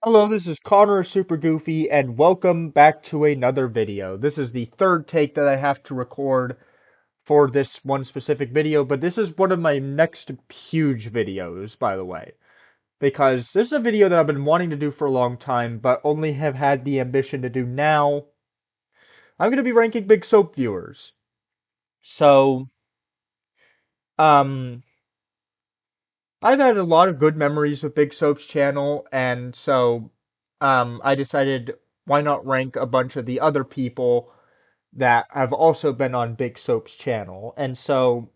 Hello, this is Connor Super Goofy, and welcome back to another video. This is the third take that I have to record for this one specific video, but this is one of my next huge videos, by the way, because this is a video that I've been wanting to do for a long time, but only have had the ambition to do now. I'm going to be ranking Big Soap viewers. So, um, I've had a lot of good memories with Big Soap's channel, and so, I decided why not rank a bunch of the other people that have also been on Big Soap's channel. And so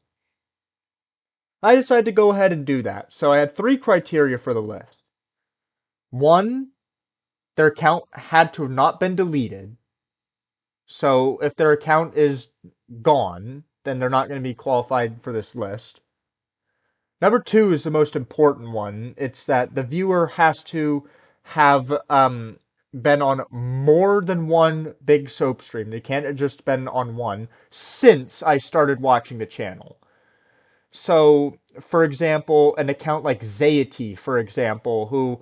I decided to go ahead and do that. So I had three criteria for the list. One, their account had to have not been deleted. So if their account is gone, then they're not going to be qualified for this list. Number two is the most important one. It's that the viewer has to have been on more than one Big Soap stream. They can't have just been on one since I started watching the channel. So, for example, an account like Zayati, for example, who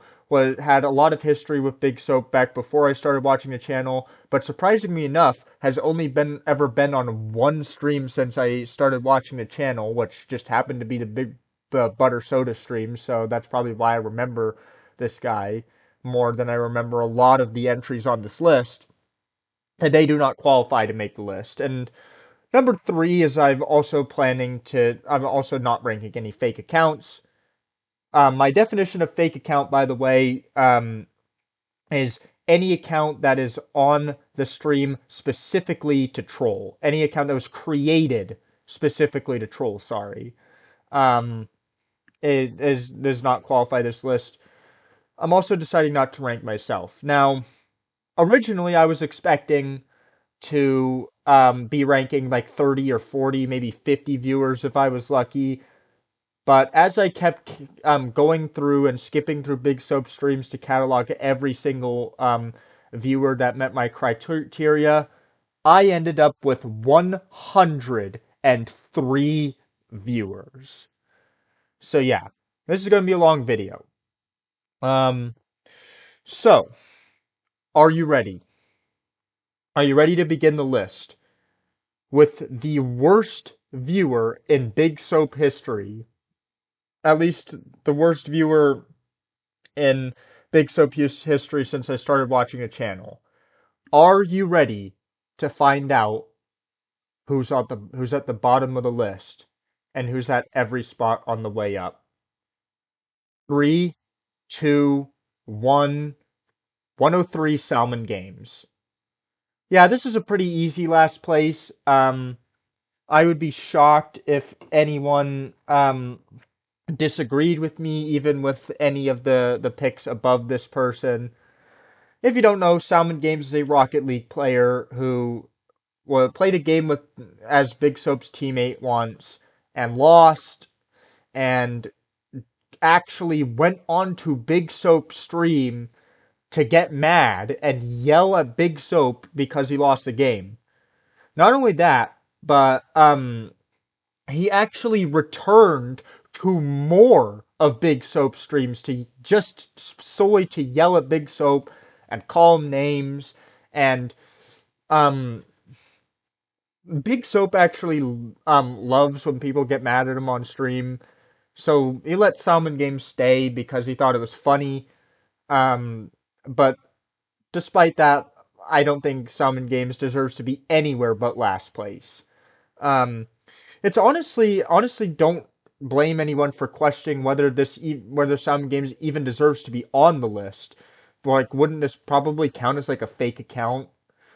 had a lot of history with Big Soap back before I started watching the channel, but surprisingly enough, has only been on one stream since I started watching the channel, which just happened to be the Butter Soda stream. So that's probably why I remember this guy more than I remember a lot of the entries on this list. And they do not qualify to make the list. And number three is I'm also not ranking any fake accounts. My definition of fake account, by the way, is any account that is on the stream specifically to troll. Any account that was created specifically to troll, sorry. Um, does not qualify this list. I'm also deciding not to rank myself. Now, originally I was expecting to be ranking like 30 or 40, maybe 50 viewers if I was lucky. But as I kept going through and skipping through Big Soap streams to catalog every single viewer that met my criteria, I ended up with 103 viewers. So yeah, this is going to be a long video. Um, so, are you ready? Are you ready to begin the list with the worst viewer in Big Soap history? At least the worst viewer in Big Soap history since I started watching the channel. Are you ready to find out who's at the bottom of the list and who's at every spot on the way up? Three, two, one. 103 Salmon Games. Yeah, this is a pretty easy last place. I would be shocked if anyone disagreed with me, even with any of the picks above this person. If you don't know, Salmon Games is a Rocket League player who played a game with as Big Soap's teammate once and lost, and actually went on to Big Soap's stream to get mad and yell at Big Soap because he lost the game. Not only that, but he actually returned to more of Big Soap streams to just solely to yell at Big Soap and call him names. And um Big Soap actually loves when people get mad at him on stream. So he let Salmon Games stay because he thought it was funny. Um but despite that, I don't think Salmon Games deserves to be anywhere but last place. Um It's honestly don't blame anyone for questioning whether Salmon Games even deserves to be on the list. Like, wouldn't this probably count as like a fake account?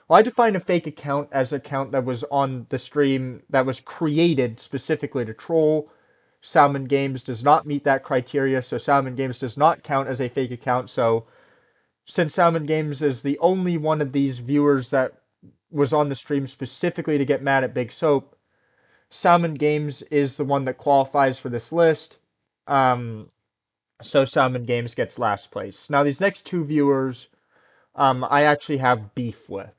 Well, I define a fake account as an account that was on the stream that was created specifically to troll. Salmon Games does not meet that criteria, so Salmon Games does not count as a fake account. So, since Salmon Games is the only one of these viewers that was on the stream specifically to get mad at Big Soap, Salmon Games is the one that qualifies for this list. Um, so Salmon Games gets last place. Now, these next two viewers, I actually have beef with,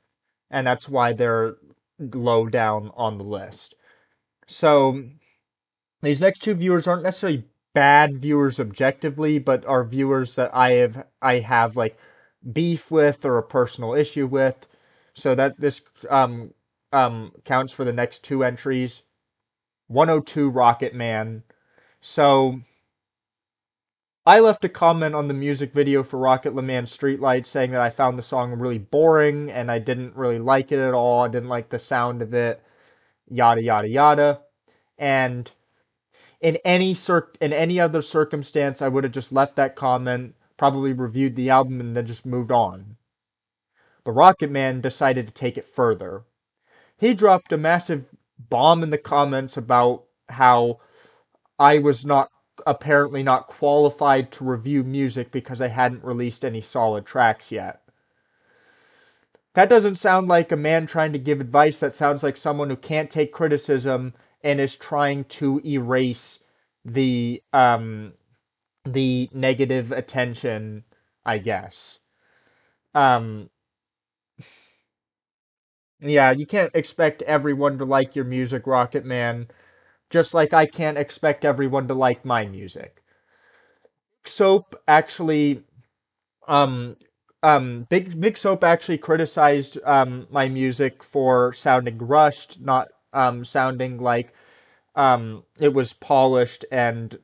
and that's why they're low down on the list. So these next two viewers aren't necessarily bad viewers objectively, but are viewers that I have like beef with or a personal issue with. So that this counts for the next two entries. 102 Rocket Man. So I left a comment on the music video for Rocket Man Streetlight saying that I found the song really boring and I didn't really like it at all. I didn't like the sound of it, yada yada yada. And in any other circumstance, I would have just left that comment, probably reviewed the album, and then just moved on. But Rocket Man decided to take it further. He dropped a massive bomb in the comments about how I was not apparently not qualified to review music because I hadn't released any solid tracks yet. That doesn't sound like a man trying to give advice. That sounds like someone who can't take criticism and is trying to erase the negative attention, I guess. Um yeah, you can't expect everyone to like your music, Rocket Man, just like I can't expect everyone to like my music. Soap actually Big Soap actually criticized my music for sounding rushed, not sounding like it was polished and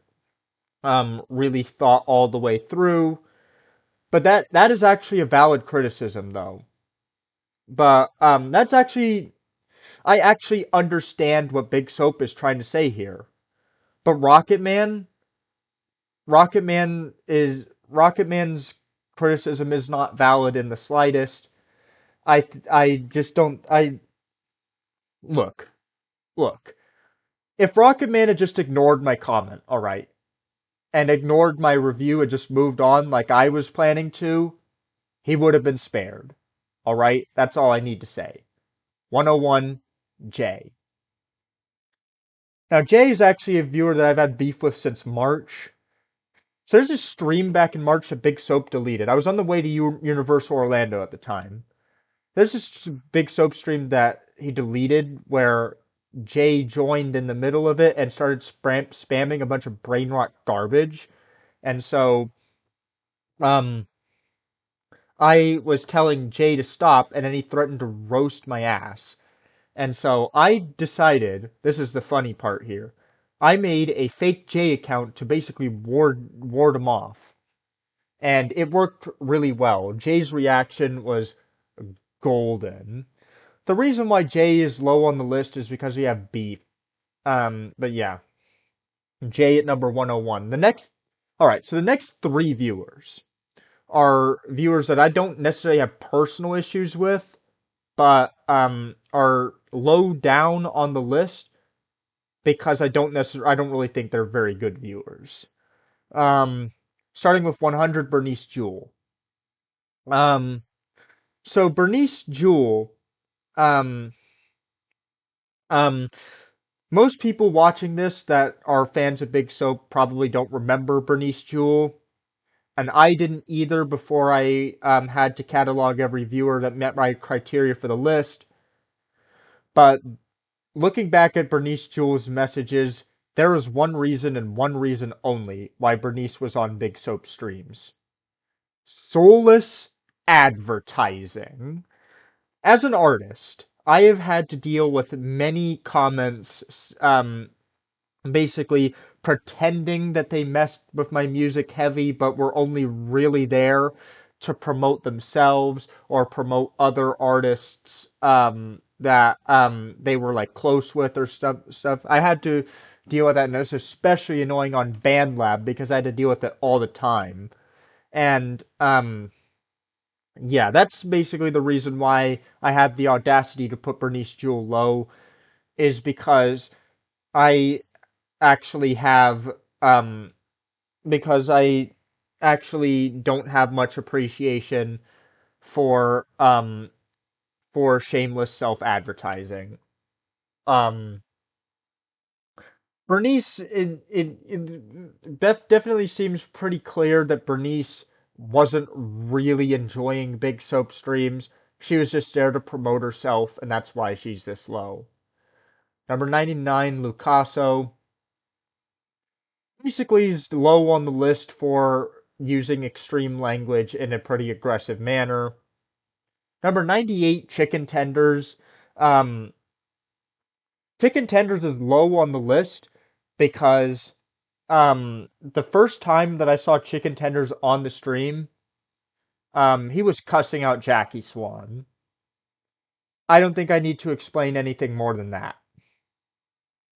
really thought all the way through. But that is actually a valid criticism though. But that's actually I actually understand what Big Soap is trying to say here. But Rocket Man's criticism is not valid in the slightest. I just don't I look, look. If Rocket Man had just ignored my comment, all right, and ignored my review and just moved on like I was planning to, he would have been spared. All right? That's all I need to say. 101 J. Now, Jay is actually a viewer that I've had beef with since March. So there's this stream back in March that Big Soap deleted. I was on the way to Universal Orlando at the time. There's this Big Soap stream that he deleted where Jay joined in the middle of it and started spamming a bunch of brain rot garbage. And so um, I was telling Jay to stop, and then he threatened to roast my ass. And so I decided, this is the funny part here, I made a fake J account to basically ward him off. And it worked really well. Jay's reaction was golden. The reason why Jay is low on the list is because we have beef. But yeah, Jay at number 101. Alright, so the next three viewers are viewers that I don't necessarily have personal issues with, but are low down on the list because I don't really think they're very good viewers. Um, Starting with 100, Bernice Jewell. Um, so Bernice Jewell, um, um, most people watching this that are fans of Big Soap probably don't remember Bernice Jewell, and I didn't either before I had to catalog every viewer that met my criteria for the list. But looking back at Bernice Jewell's messages, there is one reason and one reason only why Bernice was on Big Soap streams. Soulless advertising. As an artist, I have had to deal with many comments basically pretending that they messed with my music heavy, but were only really there to promote themselves or promote other artists that they were like close with or stuff. I had to deal with that, and it was especially annoying on BandLab because I had to deal with it all the time. And yeah, that's basically the reason why I had the audacity to put Bernice Jewell low, is because I actually have um because I actually don't have much appreciation for shameless self-advertising. Um Bernice definitely seems pretty clear that Bernice wasn't really enjoying Big Soap streams. She was just there to promote herself, and that's why she's this low. Number 99, Lucasso. Basically is low on the list for using extreme language in a pretty aggressive manner. Number 98, chicken tenders. Um, chicken tenders is low on the list because the first time that I saw chicken tenders on the stream, he was cussing out Jackie Swan. I don't think I need to explain anything more than that.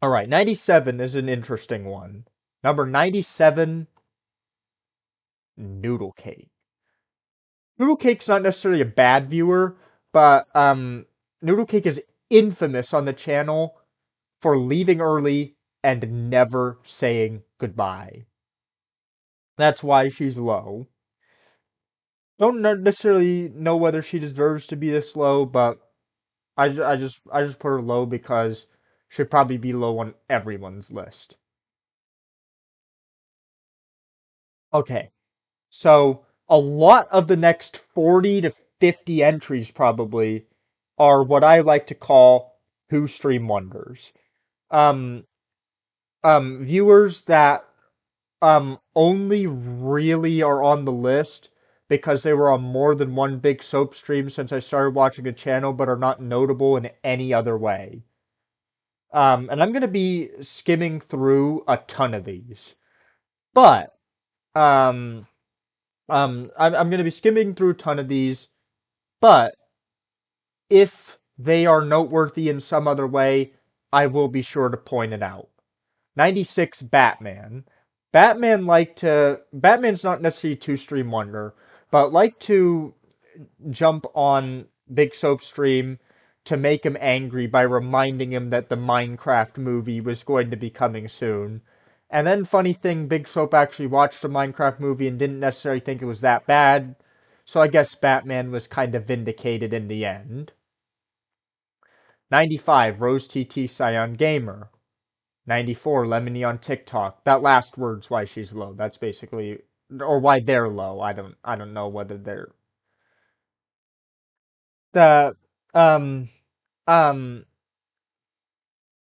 All right, 97 is an interesting one. Number 97, Noodle Cake. Noodle Cake's not necessarily a bad viewer, but Noodle Cake is infamous on the channel for leaving early and never saying goodbye. That's why she's low. Don't necessarily know whether she deserves to be this low, but I just put her low because she'd probably be low on everyone's list. Okay, so a lot of the next 40 to 50 entries probably are what I like to call Who Stream Wonders. Um, Viewers that only really are on the list because they were on more than one big soap stream since I started watching the channel, but are not notable in any other way. And I'm gonna be skimming through a ton of these, but um, I'm gonna be skimming through a ton of these, but if they are noteworthy in some other way, I will be sure to point it out. 96 Batman. Batman's not necessarily two stream wonder, but like to jump on Big Soap stream to make him angry by reminding him that the Minecraft movie was going to be coming soon. And then funny thing, Big Soap actually watched the Minecraft movie and didn't necessarily think it was that bad. So I guess Batman was kind of vindicated in the end. 95 Rose TT Scion Gamer. 94 Lemony on TikTok. That last word's why she's low. That's basically or why they're low. I don't know whether they're the um um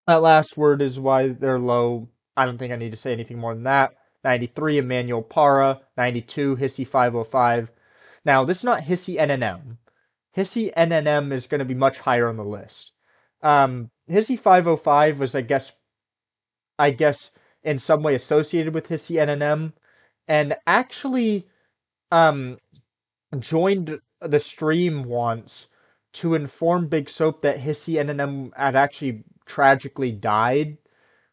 that last word is why they're low. I don't think I need to say anything more than that. 93 Emmanuel Para, 92 Hissy 505. Now, this is not Hissy NNM. Hissy NNM is going to be much higher on the list. Hissy 505 was I guess in some way associated with Hissy NNM and actually um joined the stream once to inform Big Soap that Hissy NNM had actually tragically died,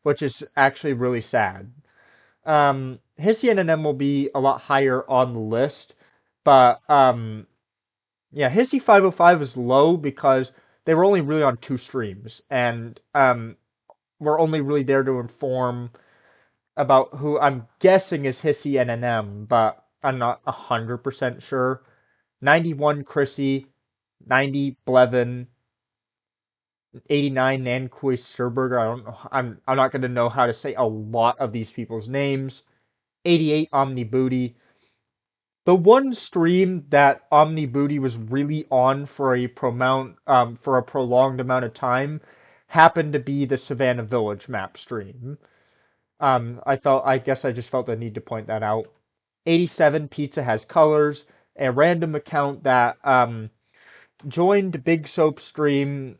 which is actually really sad. Hissy NNM will be a lot higher on the list, but yeah, Hissy 505 is low because they were only really on two streams, and were only really there to inform about who I'm guessing is Hissy NNM, but I'm not 100% sure. 91 Chrissy, 90 Blevin, 89 Nankui Sturberger. I don't know. I'm not gonna know how to say a lot of these people's names. 88 Omni Booty. The one stream that Omni Booty was really on for a prolonged amount of time happened to be the Savannah Village map stream. I guess I just felt the need to point that out. 87 Pizza Has Colors, a random account that joined joined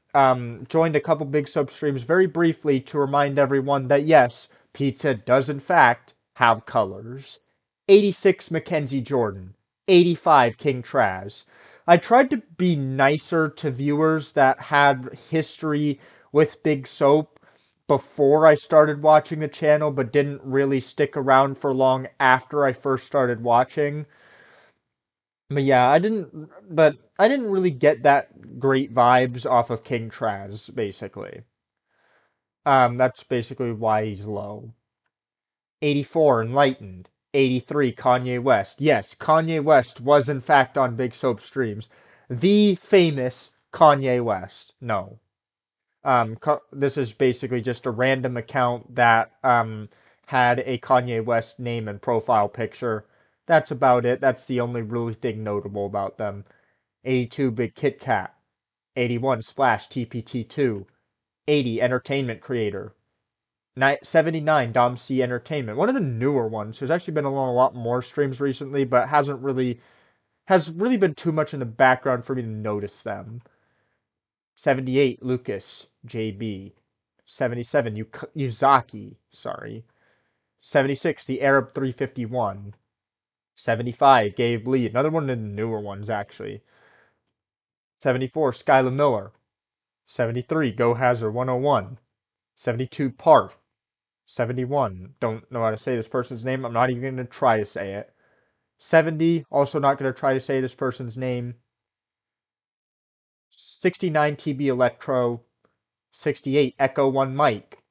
a couple Big Soap streams very briefly to remind everyone that yes, pizza does in fact have colors. 86 Mackenzie Jordan, 85 King Traz. I tried to be nicer to viewers that had history with Big Soap before I started watching the channel, but didn't really stick around for long after I first started watching. But yeah, I didn't really get that great vibes off of King Traz, basically. That's basically why he's low. 84 Enlightened. 83 Kanye West. Yes, Kanye West was in fact on Big Soap streams. The famous Kanye West. No. This is basically just a random account that had a Kanye West name and profile picture. That's about it. That's the only really thing notable about them. 82 Big Kit Kat, 81 Splash TPT2, 80 Entertainment Creator, 79 Dom C Entertainment, one of the newer ones, who's actually been on a lot more streams recently, but has really been too much in the background for me to notice them. 78 Lucas JB. 77 Yuzaki, sorry. 76 the Arab 351. 75 Gabe Lee, another one of the newer ones actually. 74 Skylar Miller. 73 Go Hazard 101. 72 Parth. 71 don't know how to say this person's name. I'm not even going to try to say it. 70 also not going to try to say this person's name. 69 TB Electro. 68 Echo 1 Mike.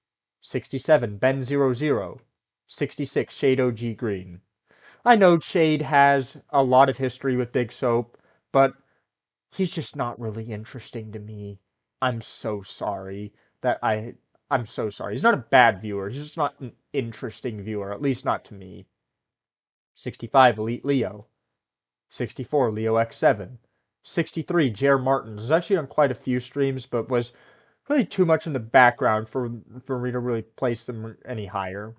67 Ben 00. 66 Shade OG Green. I know Shade has a lot of history with Big Soap, but he's just not really interesting to me. I'm so sorry that I'm so sorry. He's not a bad viewer. He's just not an interesting viewer, at least not to me. 65 Elite Leo. 64 Leo X7. 63 Jer Martin. Was actually on quite a few streams, but was really too much in the background for me to really place them any higher.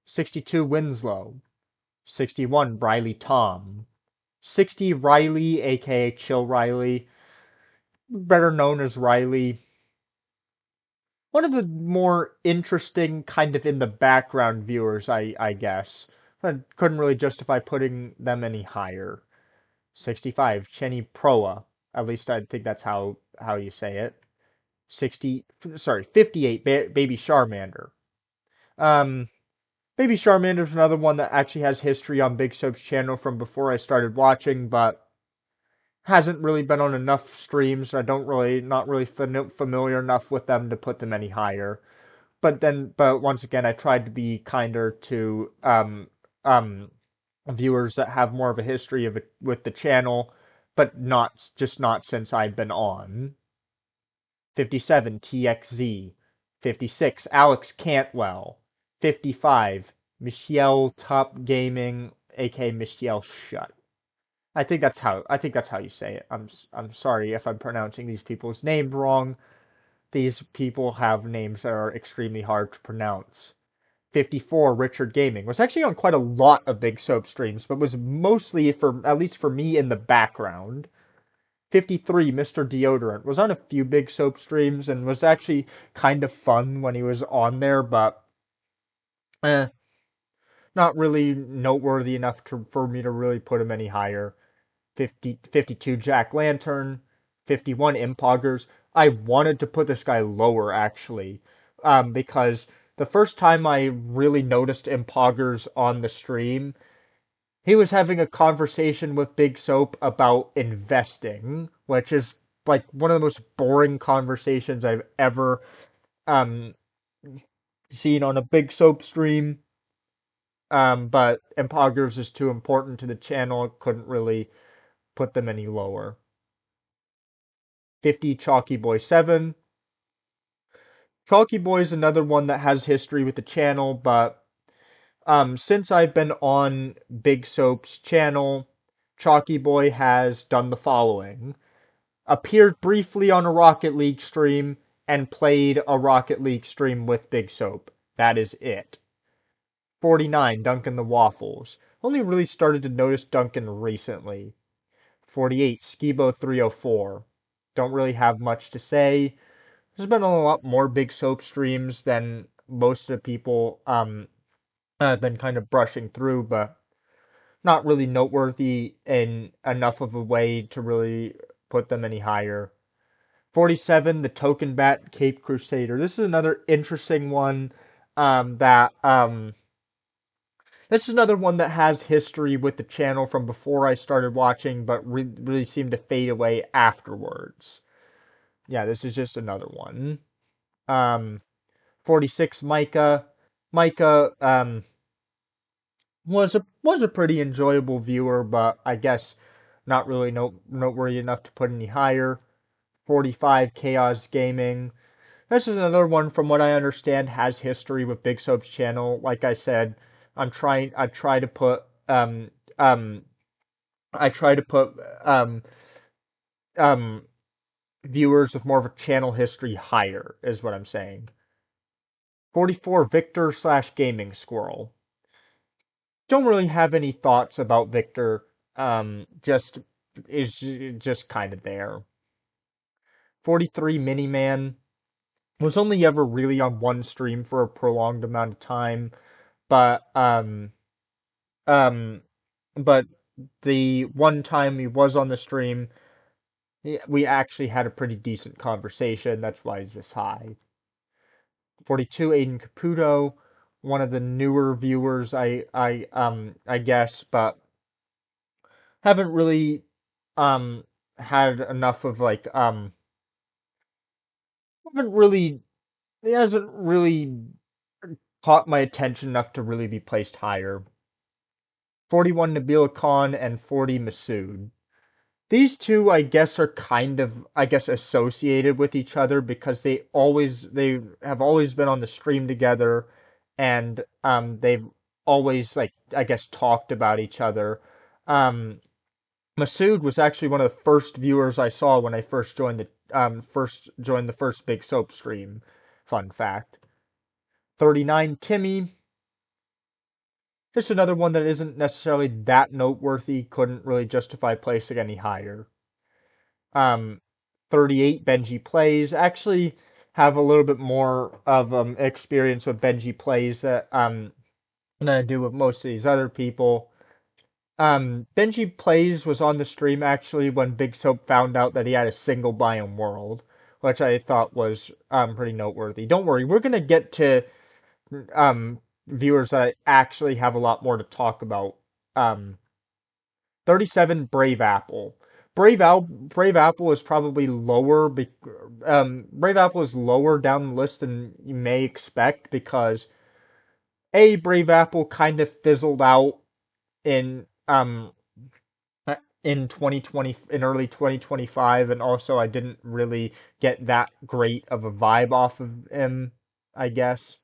62 Winslow. 61 Briley Tom. 60 Riley, aka Chill Riley, better known as Riley. One of the more interesting, kind of in the background viewers, I guess. I couldn't really justify putting them any higher. 65 Chenny Proa. At least I think that's how you say it. 58 Baby Charmander. Um, Baby Charmander is another one that actually has history on Big Soap's channel from before I started watching, but hasn't really been on enough streams. I don't really, not really familiar enough with them to put them any higher. But once again, I tried to be kinder to um viewers that have more of a history of it with the channel, but not since I've been on. 57 TXZ. 56 Alex Cantwell. 55 Michelle Top Gaming, aka Michelle Shut. I think that's how you say it. I'm sorry if I'm pronouncing these people's names wrong. These people have names that are extremely hard to pronounce. 54 Richard Gaming was actually on quite a lot of Big Soap streams, but was mostly for at least for me in the background. 53 Mr. Deodorant was on a few Big Soap streams and was actually kind of fun when he was on there, but eh, not really noteworthy enough for me to really put him any higher. 52 Jack Lantern, 51 Impoggers. I wanted to put this guy lower actually, because the first time I really noticed Impoggers on the stream, he was having a conversation with Big Soap about investing, which is like one of the most boring conversations I've ever um seen on a Big Soap stream. But Impoggers is too important to the channel, couldn't really put them any lower. 50 Chalky Boy 7. Chalky Boy is another one that has history with the channel, but since I've been on Big Soap's channel, Chalky Boy has done the following. Appeared briefly on a Rocket League stream and played a Rocket League stream with Big Soap. That is it. 49 Duncan the Waffles. Only really started to notice Duncan recently. 48 Skibo 304. Don't really have much to say. There's been a lot more Big Soap streams than most of the people have been kind of brushing through, but not really noteworthy in enough of a way to really put them any higher. 47, the Token Bat Cape Crusader. This is another interesting one that this is another one that has history with the channel from before I started watching, but really seemed to fade away afterwards. Yeah, this is just another one. Um, 46 Micah. Micah was a pretty enjoyable viewer, but I guess not really noteworthy enough to put any higher. 45 Chaos Gaming. This is another one from what I understand has history with Big Soap's channel. Like I said, I try to put um I try to put um um viewers with more of a channel history higher is what I'm saying. 44 Victor slash Gaming Squirrel. Don't really have any thoughts about Victor. Just is just kind of there. 43 Miniman was only ever really on one stream for a prolonged amount of time, but um but the one time he was on the stream, we actually had a pretty decent conversation. That's why he's this high. 42 Aiden Caputo, one of the newer viewers, I guess, but haven't really um had enough of like haven't really it hasn't really caught my attention enough to really be placed higher. 41 Nabila Khan and 40 Masood. These two, I guess, are kind of, I guess, associated with each other because they have always been on the stream together, and they've always like I guess talked about each other. Um, Masood was actually one of the first viewers I saw when I first joined the first Big Soap stream. Fun fact. 39 Timmy, just another one that isn't necessarily that noteworthy, couldn't really justify placing any higher. Um, 38 Benji Plays. Actually have a little bit more of experience with Benji Plays than I do with most of these other people. Benji Plays was on the stream actually when Big Soap found out that he had a single biome world, which I thought was pretty noteworthy. Don't worry, we're gonna get to um viewers that actually have a lot more to talk about. Um, 37 Brave Apple. Brave Apple is probably lower. Brave Apple is lower down the list than you may expect because Brave Apple kind of fizzled out in in 2020 in early 2025, and also I didn't really get that great of a vibe off of him, I guess.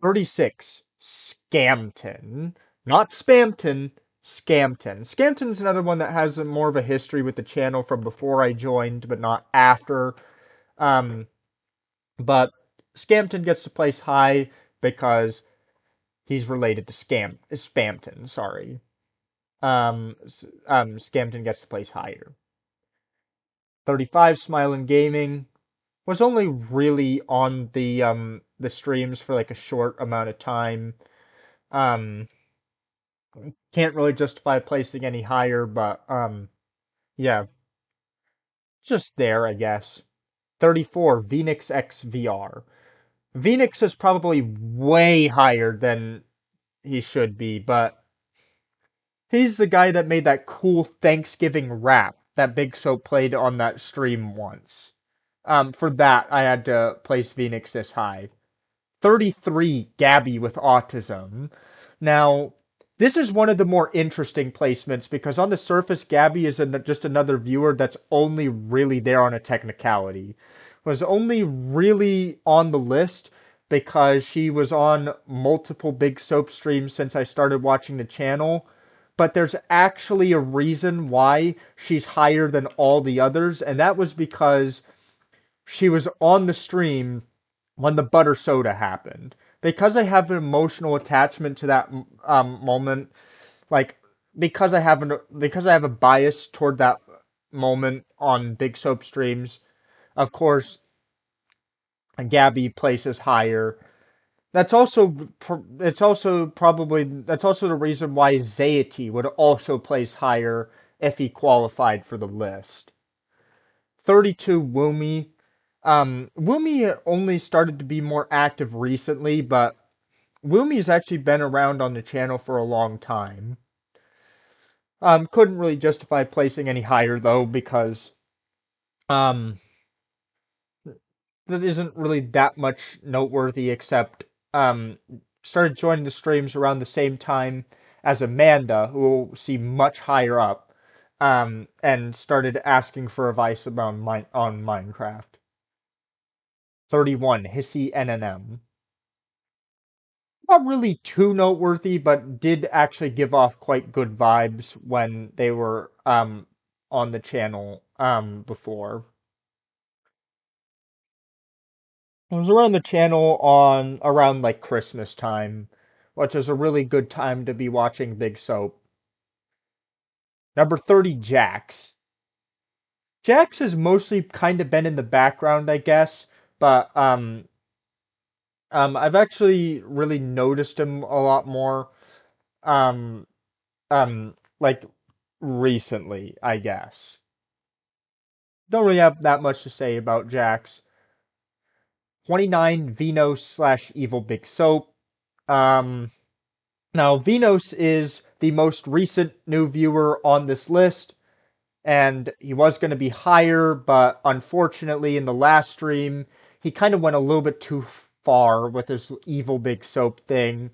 36 Scamton, not Spamton, Scamton. Scamton's another one that has more of a history with the channel from before I joined, but not after. Um, but Scamton gets to place high because he's related to Spamton. Sorry. Scamton gets to place higher. 35 Smiling Gaming was only really on the streams for like a short amount of time. Um, can't really justify placing any higher, but yeah, just there, I guess. 34 Venix X VR. Venix is probably way higher than he should be, but he's the guy that made that cool Thanksgiving rap that Big Soap played on that stream once. For that, I had to place Venix this high. 33 Gabby with autism. Now, this is one of the more interesting placements because on the surface, Gabby is just another viewer that's only really there on a technicality. Was only really on the list because she was on multiple Big Soap streams since I started watching the channel. But there's actually a reason why she's higher than all the others, and that was because she was on the stream when the butter soda happened. Because I have an emotional attachment to that moment, like because I have a bias toward that moment on Big Soap streams. Of course, Gabby places higher. That's also the reason why Zayati would also place higher if he qualified for the list. 32 Woomy. Woomy only started to be more active recently, but Woomy's actually been around on the channel for a long time. Couldn't really justify placing any higher though because um that isn't really that much noteworthy except started joining the streams around the same time as Amanda, who will see much higher up, and started asking for advice about on Minecraft. 31 Hissy NNM. Not really too noteworthy, but did actually give off quite good vibes when they were on the channel before. It was around the channel on around like Christmas time, which is a really good time to be watching Big Soap. Number 30, Jax. Jax has mostly kind of been in the background, I guess, but I've actually really noticed him a lot more um like recently, I guess. Don't really have that much to say about Jax. 29, Venos slash Evil Big Soap. Um Now, Venos is the most recent new viewer on this list, and he was going to be higher, but unfortunately, in the last stream, he kind of went a little bit too far with his evil big soap thing.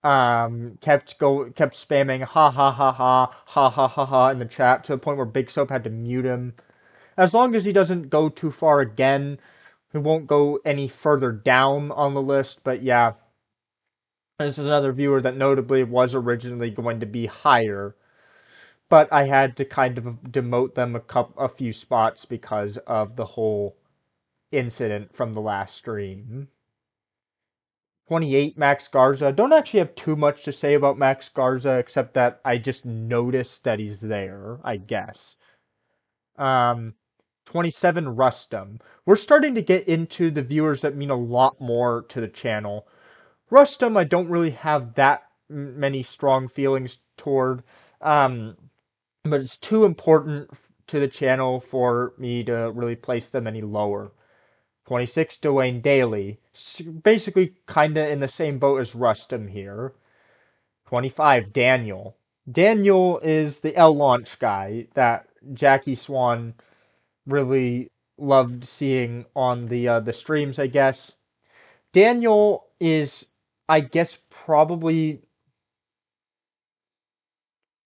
Kept spamming ha ha ha ha ha ha ha ha in the chat to the point where Big Soap had to mute him. As long as he doesn't go too far again, he won't go any further down on the list. But yeah, this is another viewer that notably was originally going to be higher, but I had to kind of demote them a few spots because of the whole incident from the last stream. 28, Max Garza. Don't actually have too much to say about Max Garza, except that I just noticed that he's there, I guess. Um, 27, Rustum. We're starting to get into the viewers that mean a lot more to the channel. Rustum, I don't really have that many strong feelings toward. Um, but it's too important to the channel for me to really place them any lower. 26, Dwayne Daly. Basically, kinda in the same boat as Rustum here. 25, Daniel. Daniel is the L launch guy that Jackie Swan really loved seeing on the streams, I guess. Daniel is, I guess, probably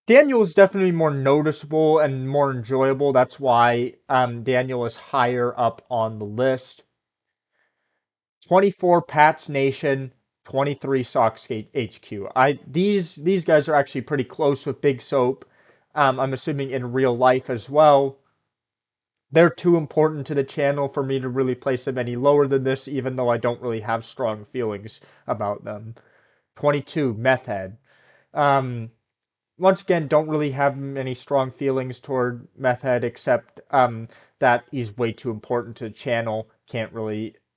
Daniel is definitely more noticeable and more enjoyable. That's why Daniel is higher up on the list. 24 Pats Nation, 23 Sockscape HQ. These guys are actually pretty close with Big Soap. I'm assuming in real life as well. They're too important to the channel for me to really place them any lower than this, even though I don't really have strong feelings about them. 22 Meth Head. Um, Once again, don't really have any strong feelings toward Meth Head, except that he's way too important to the channel.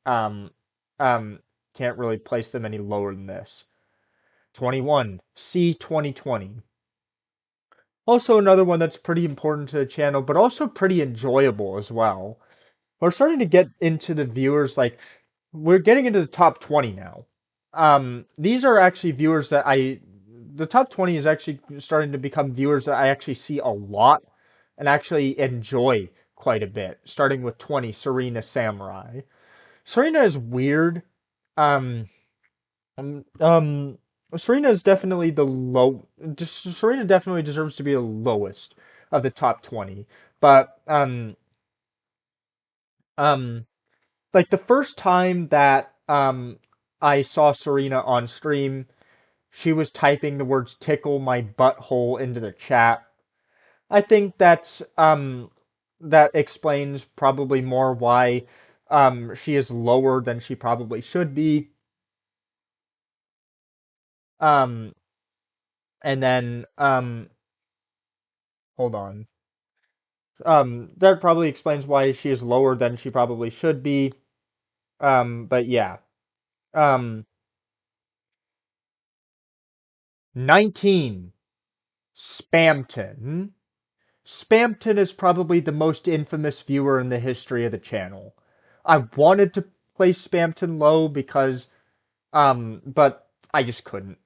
Um, um, can't really place them any lower than this. 21, C 2020. Also another one that's pretty important to the channel, but also pretty enjoyable as well. We're starting to get into the viewers, like, we're getting into the top 20 now. These are actually viewers that the top 20 is actually starting to become viewers that I actually see a lot and actually enjoy quite a bit. Starting with 20, Serena Samurai. Serena is weird. Um, um, um, Serena is definitely the low. Just Serena definitely deserves to be the lowest of the top 20. But um, like the first time that I saw Serena on stream, she was typing the words tickle my butthole into the chat. I think that explains probably more why she is lower than she probably should be. Um and then hold on. That probably explains why she is lower than she probably should be. But yeah. Um 19, Spamton. Spamton is probably the most infamous viewer in the history of the channel. I wanted to place Spamton low because but I just couldn't.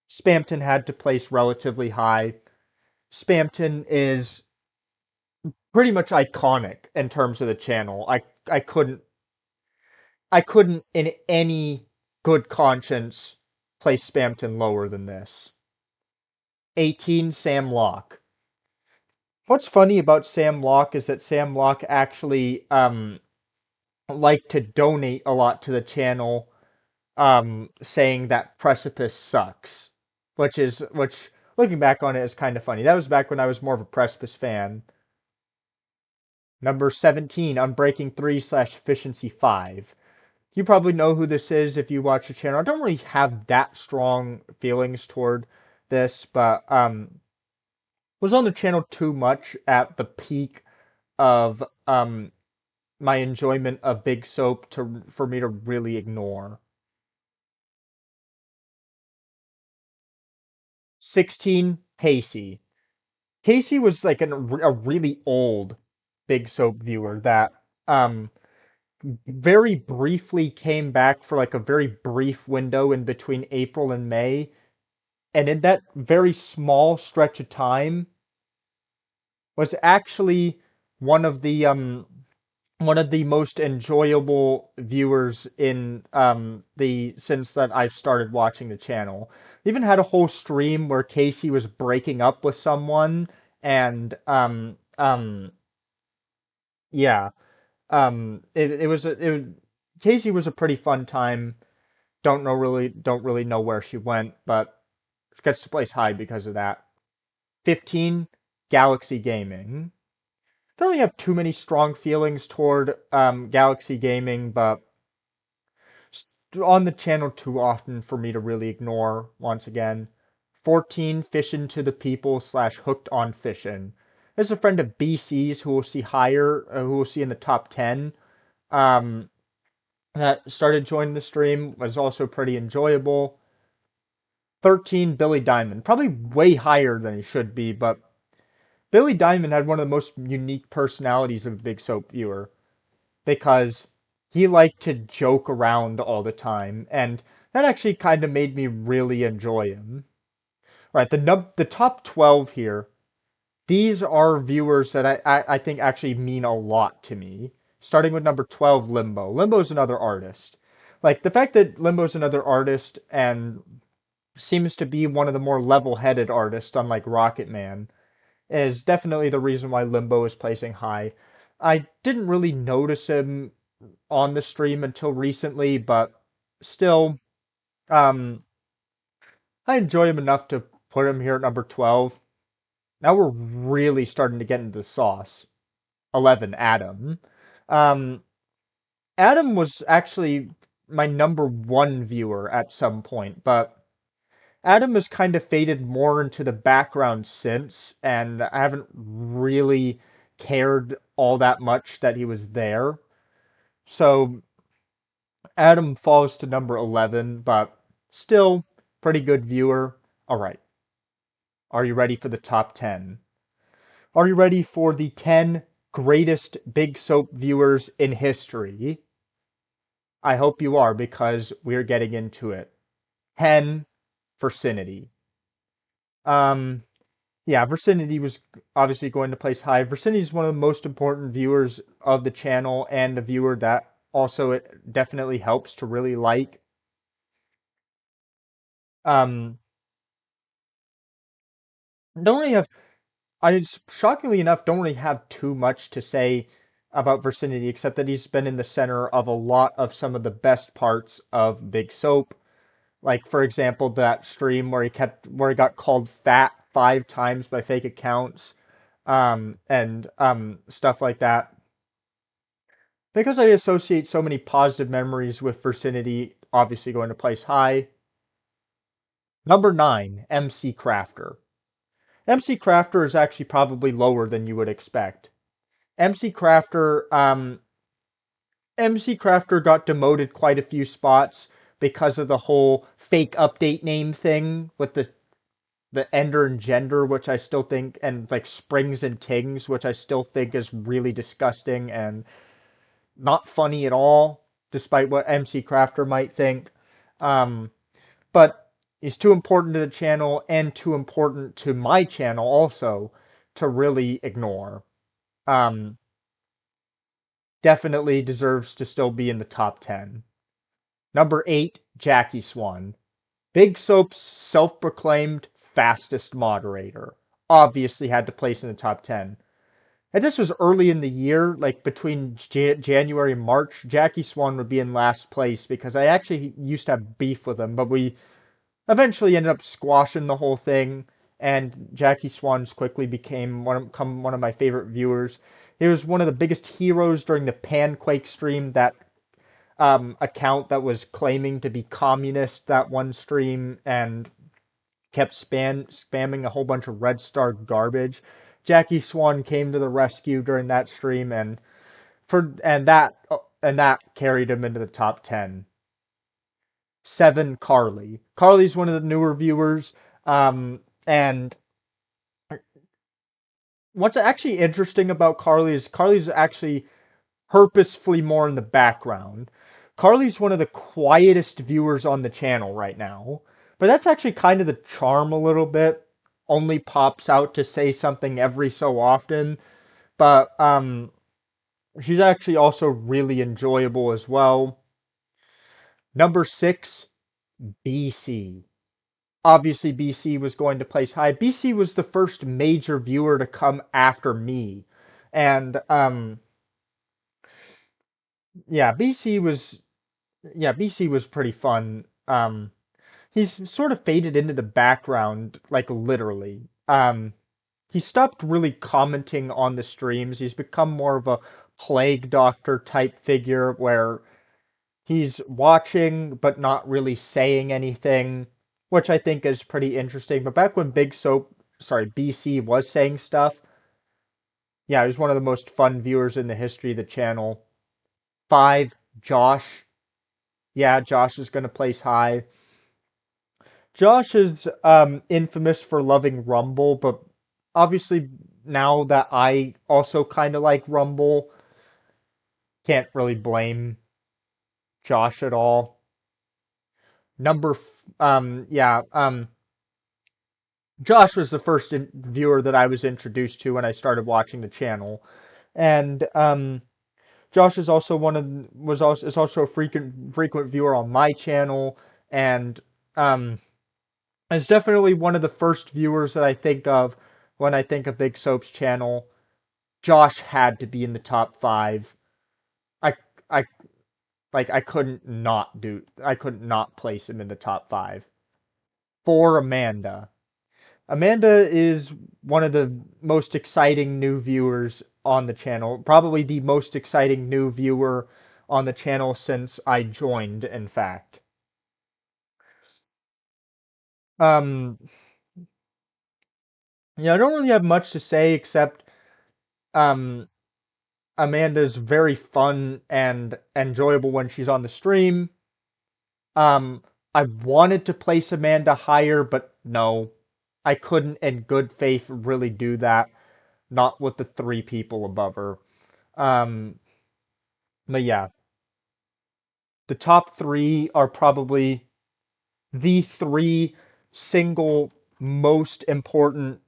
Spamton had to place relatively high. Spamton is pretty much iconic in terms of the channel. I couldn't in any good conscience place Spamton lower than this. 18, Sam Locke. What's funny about Sam Locke is that Sam Locke actually liked to donate a lot to the channel, saying that Precipice sucks, which looking back on it is kind of funny. That was back when I was more of a Precipice fan. Number 17, Unbreaking 3 slash Efficiency 5. You probably know who this is if you watch the channel. I don't really have that strong feelings toward this, but was on the channel too much at the peak of my enjoyment of Big Soap to for me to really ignore. 16, Casey. Casey was like a really old Big Soap viewer that um very briefly came back for like a very brief window in between April and May. And in that very small stretch of time was actually one of the um one of the most enjoyable viewers in the since that I've started watching the channel. Even had a whole stream where Casey was breaking up with someone and yeah. It was Casey was a pretty fun time. Don't really know where she went, but she gets to place high because of that. 15, Galaxy Gaming. Don't really have too many strong feelings toward Galaxy Gaming, but on the channel too often for me to really ignore once again. 14, Fishin' to the People slash Hooked on Fishin'. There's a friend of BC's who will see higher, who will see in the top 10. Um, that started joining the stream, was also pretty enjoyable. 13, Billy Diamond. Probably way higher than he should be, but Billy Diamond had one of the most unique personalities of a Big Soap viewer because he liked to joke around all the time, and that actually kind of made me really enjoy him. Right, the top 12 here, these are viewers that I think actually mean a lot to me. Starting with number 12, Limbo. Limbo's another artist. Like, the fact that Limbo's another artist and seems to be one of the more level-headed artists, unlike Rocket Man, is definitely the reason why Limbo is placing high. I didn't really notice him on the stream until recently, but still, um, I enjoy him enough to put him here at number 12. Now we're really starting to get into the sauce. 11, Adam. Um, Adam was actually my number one viewer at some point, but Adam has kind of faded more into the background since, and I haven't really cared all that much that he was there. So Adam falls to number 11, but still pretty good viewer. All right. Are you ready for the top 10? Are you ready for the 10 greatest Big Soap viewers in history? I hope you are because we're getting into it. 10, Vicinity. Um, yeah, Vicinity was obviously going to place high. Vicinity is one of the most important viewers of the channel and a viewer that also it definitely helps to really like. Um, don't really have shockingly enough, don't really have too much to say about Vicinity, except that he's been in the center of a lot of some of the best parts of Big Soap. Like, for example, that stream where he got called fat 5 times by fake accounts, and stuff like that. Because I associate so many positive memories with Vicinity, obviously going to place high. Number 9, MC Crafter. MC Crafter is actually probably lower than you would expect. MC Crafter, MC Crafter got demoted quite a few spots because of the whole fake update name thing with the Ender and Gender, which I still think, and like Springs and Tings, which I still think is really disgusting and not funny at all, despite what MC Crafter might think. Um, but he's too important to the channel and too important to my channel also to really ignore. Um, Definitely deserves to still be in the top 10. Number 8, Jackie Swan. Big Soap's self-proclaimed fastest moderator. Obviously had to place in the top 10. And this was early in the year, like between January and March. Jackie Swan would be in last place because I actually used to have beef with him, but we eventually ended up squashing the whole thing, and Jackie Swans quickly became one of my favorite viewers. He was one of the biggest heroes during the Panquake stream that account that was claiming to be communist that one stream and kept spamming a whole bunch of red star garbage. Jackie Swan came to the rescue during that stream and that carried him into the top 10. 7 Carly. Carly's one of the newer viewers. And what's actually interesting about Carly is Carly's actually purposefully more in the background. Carly's one of the quietest viewers on the channel right now, but that's actually kind of the charm a little bit. Only pops out to say something every so often, but she's actually also really enjoyable as well. Number 6, BC. Obviously, BC was going to place high. BC was the first major viewer to come after me, and yeah, BC was pretty fun. He's sort of faded into the background, like literally. He stopped really commenting on the streams. He's become more of a plague doctor type figure where he's watching but not really saying anything, which I think is pretty interesting. But back when BC was saying stuff, yeah, he was one of the most fun viewers in the history of the channel. 5, Josh. Yeah, Josh is going to place high. Josh is infamous for loving Rumble, but obviously now that I also kind of like Rumble, can't really blame Josh at all. Yeah, Josh was the first viewer that I was introduced to when I started watching the channel, and Josh is also one of was also is also a frequent viewer on my channel, and um, is definitely one of the first viewers that I think of when I think of Big Soap's channel. Josh had to be in the top 5. I I I couldn't not place him in the top 5. For Amanda. Amanda is one of the most exciting new viewers on the channel. Probably the most exciting new viewer on the channel since I joined, in fact. Um, yeah, I don't really have much to say except um, Amanda's very fun and enjoyable when she's on the stream. Um, I wanted to place Amanda higher, but no, I couldn't in good faith really do that. Not with the 3 people above her. Um, but yeah, the top 3 are probably the 3 single most important,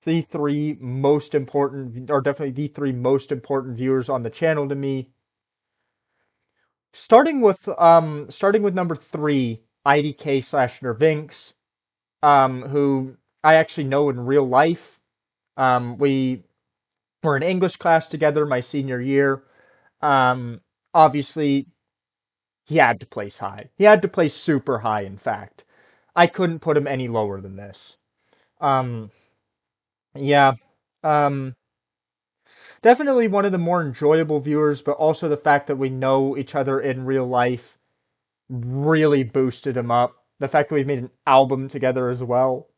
the 3 most important, or definitely the 3 most important viewers on the channel to me. Starting with number 3, IDK/Nervinx, who I actually know in real life. We were in English class together my senior year. Um, Obviously, he had to place high. He had to place super high, in fact. I couldn't put him any lower than this. Um, yeah. Um, Definitely one of the more enjoyable viewers, but also the fact that we know each other in real life really boosted him up. The fact that we've made an album together as well.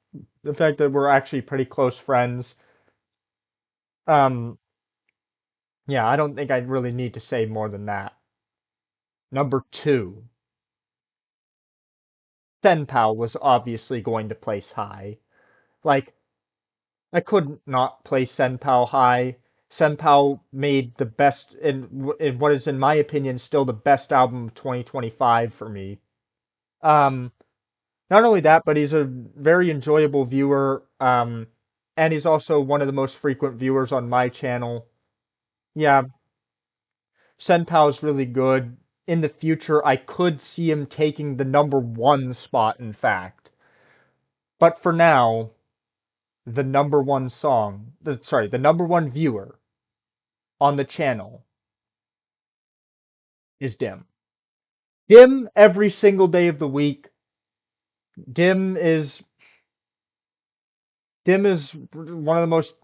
The fact that we're actually pretty close friends. Um, yeah, I don't think I really need to say more than that. Number 2, Senpal was obviously going to place high. Like, I couldn't not place Senpal high. Senpal made the best in what is, in my opinion, still the best album of 2025 for me. Um, Not only that, but he's a very enjoyable viewer. And he's also one of the most frequent viewers on my channel. Yeah, Senpal is really good. In the future, I could see him taking the number 1 spot, in fact. But for now, the number 1 the number 1 viewer on the channel is Dim. Dim every single day of the week. Dim is Dim is one of the most,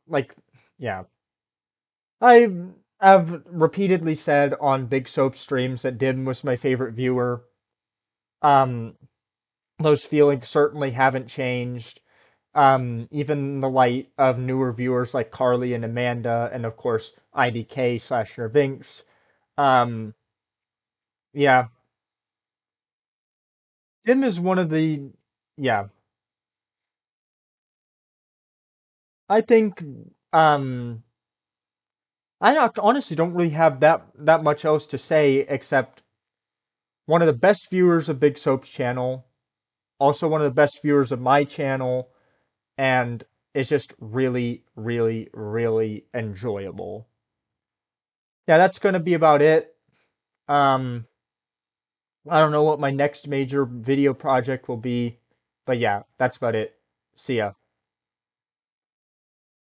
like, yeah. I I've repeatedly said on Big Soap streams that Dim was my favorite viewer. Um, those feelings certainly haven't changed. Even in the light of newer viewers like Carly and Amanda, and of course IDK slash Nervinx. Um, yeah, Dim is one of the, yeah, I think, um, honestly don't really have that much else to say except one of the best viewers of Big Soap's channel, also one of the best viewers of my channel, and it's just really, really, really enjoyable. Yeah, that's gonna be about it. Um, I don't know what my next major video project will be, but yeah, that's about it. See ya.